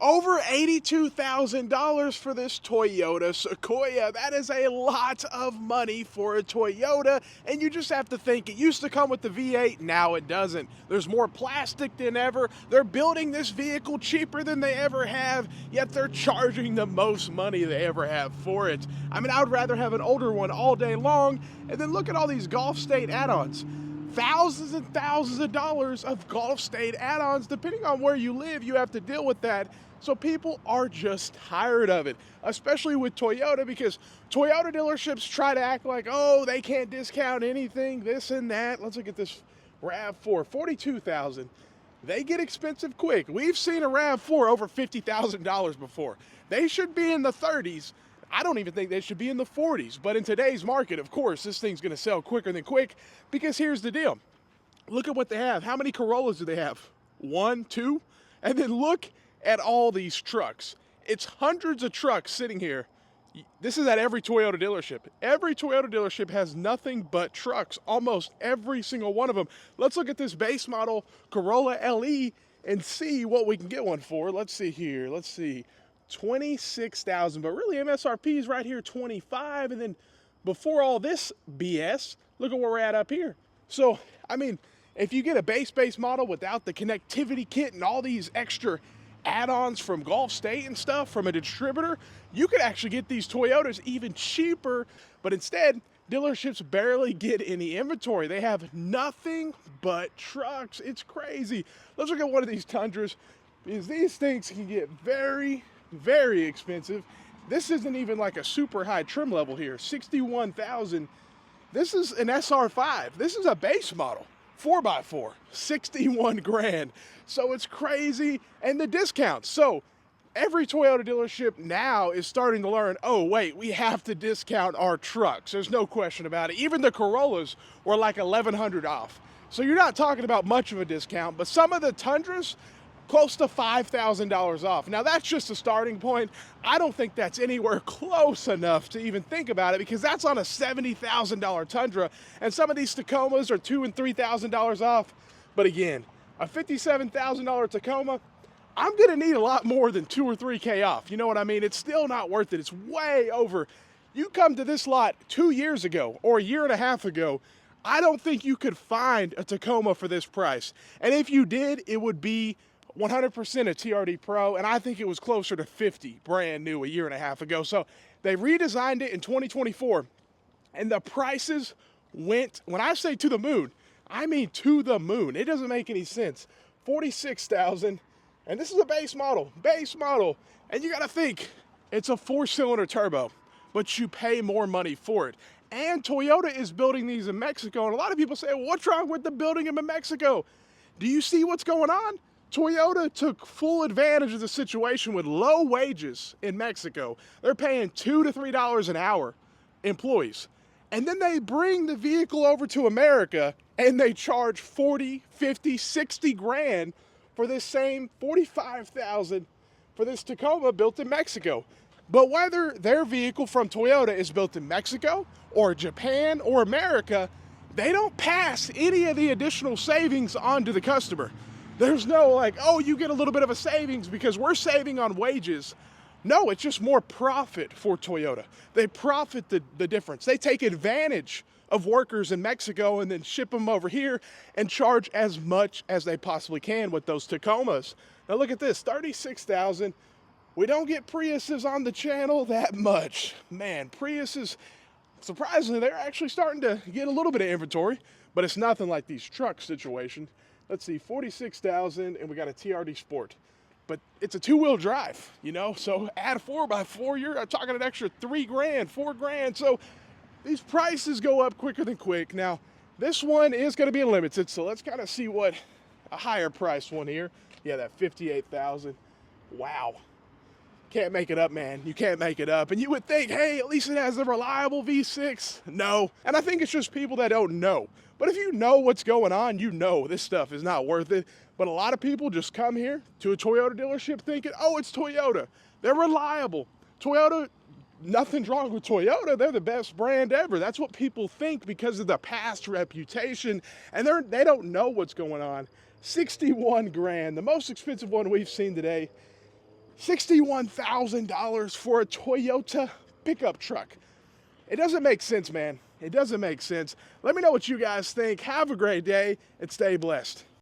Over $82,000 for this Toyota Sequoia. That is a lot of money for a Toyota, and you just have to think, it used to come with the V8, now it doesn't. There's more plastic than ever. They're building this vehicle cheaper than they ever have, yet they're charging the most money they ever have for it. I mean, I would rather have an older one all day long, and then look at all these Gulf State add-ons. Thousands and thousands of dollars of Gulf State add-ons. Depending on where you live, you have to deal with that. So people are just tired of it, especially with Toyota, because Toyota dealerships try to act like, oh, they can't discount anything, this and that. Let's look at this RAV4, $42,000. They get expensive quick. We've seen a RAV4 over $50,000 before. They should be in the 30s. I don't even think they should be in the 40s. But in today's market, of course, this thing's going to sell quicker than quick, because here's the deal. Look at what they have. How many Corollas do they have? 1, 2? And then look at all these trucks. It's hundreds of trucks sitting here. This is at every Toyota dealership. Every Toyota dealership has nothing but trucks, almost every single one of them. Let's look at this base model Corolla LE and see what we can get one for. Let's see here. Let's see. 26,000, but really MSRP is right here 25, and then before all this BS, look at where we're at up here. So, I mean, if you get a base model without the connectivity kit and all these extra add-ons from Gulf State and stuff from a distributor, you could actually get these Toyotas even cheaper, but instead, dealerships barely get any inventory. They have nothing but trucks. It's crazy. Let's look at one of these Tundras, because these things can get very, very expensive. This isn't even like a super high trim level here, 61,000. This is an SR5. This is a base model. 4x4, 61 grand. So it's crazy. And the discounts. So every Toyota dealership now is starting to learn, oh wait, we have to discount our trucks. There's no question about it. Even the Corollas were like 1,100 off. So you're not talking about much of a discount, but some of the Tundras, close to $5,000 off. Now that's just a starting point. I don't think that's anywhere close enough to even think about it, because that's on a $70,000 Tundra, and some of these Tacomas are $2,000 and $3,000 off. But again, a $57,000 Tacoma, I'm gonna need a lot more than 2 or 3K off. You know what I mean? It's still not worth it. It's way over. You come to this lot 2 years ago or a year and a half ago, I don't think you could find a Tacoma for this price. And if you did, it would be 100% a TRD Pro, and I think it was closer to 50 brand new a year and a half ago. So they redesigned it in 2024, and the prices went, when I say to the moon, I mean to the moon. It doesn't make any sense. 46,000, and this is a base model, and you gotta think, it's a 4-cylinder turbo, but you pay more money for it. And Toyota is building these in Mexico, and a lot of people say, well, what's wrong with the building them in Mexico? Do you see what's going on? Toyota took full advantage of the situation with low wages in Mexico. They're paying $2 to $3 an hour, employees. And then they bring the vehicle over to America and they charge 40, 50, 60 grand for this same 45,000 for this Tacoma built in Mexico. But whether their vehicle from Toyota is built in Mexico or Japan or America, they don't pass any of the additional savings on to the customer. There's no like, oh, you get a little bit of a savings because we're saving on wages. No, it's just more profit for Toyota. They profit the difference. They take advantage of workers in Mexico and then ship them over here and charge as much as they possibly can with those Tacomas. Now look at this, 36,000. We don't get Priuses on the channel that much. Man, Priuses, surprisingly, they're actually starting to get a little bit of inventory, but it's nothing like these truck situations. Let's see, 46,000, and we got a TRD Sport. But it's a 2-wheel drive, you know? So add a 4x4, you're talking an extra 3 grand, 4 grand. So these prices go up quicker than quick. Now, this one is gonna be limited, so let's kind of see what a higher priced one here. Yeah, that 58,000, wow. Can't make it up, man. You can't make it up. And you would think, hey, at least it has a reliable V6. No. And I think it's just people that don't know. But if you know what's going on, you know this stuff is not worth it. But a lot of people just come here to a Toyota dealership thinking, oh, it's Toyota. They're reliable. Toyota, nothing's wrong with Toyota. They're the best brand ever. That's what people think because of the past reputation. And they don't know what's going on. 61 grand, the most expensive one we've seen today. $61,000 for a Toyota pickup truck. It doesn't make sense, man. It doesn't make sense. Let me know what you guys think. Have a great day and stay blessed.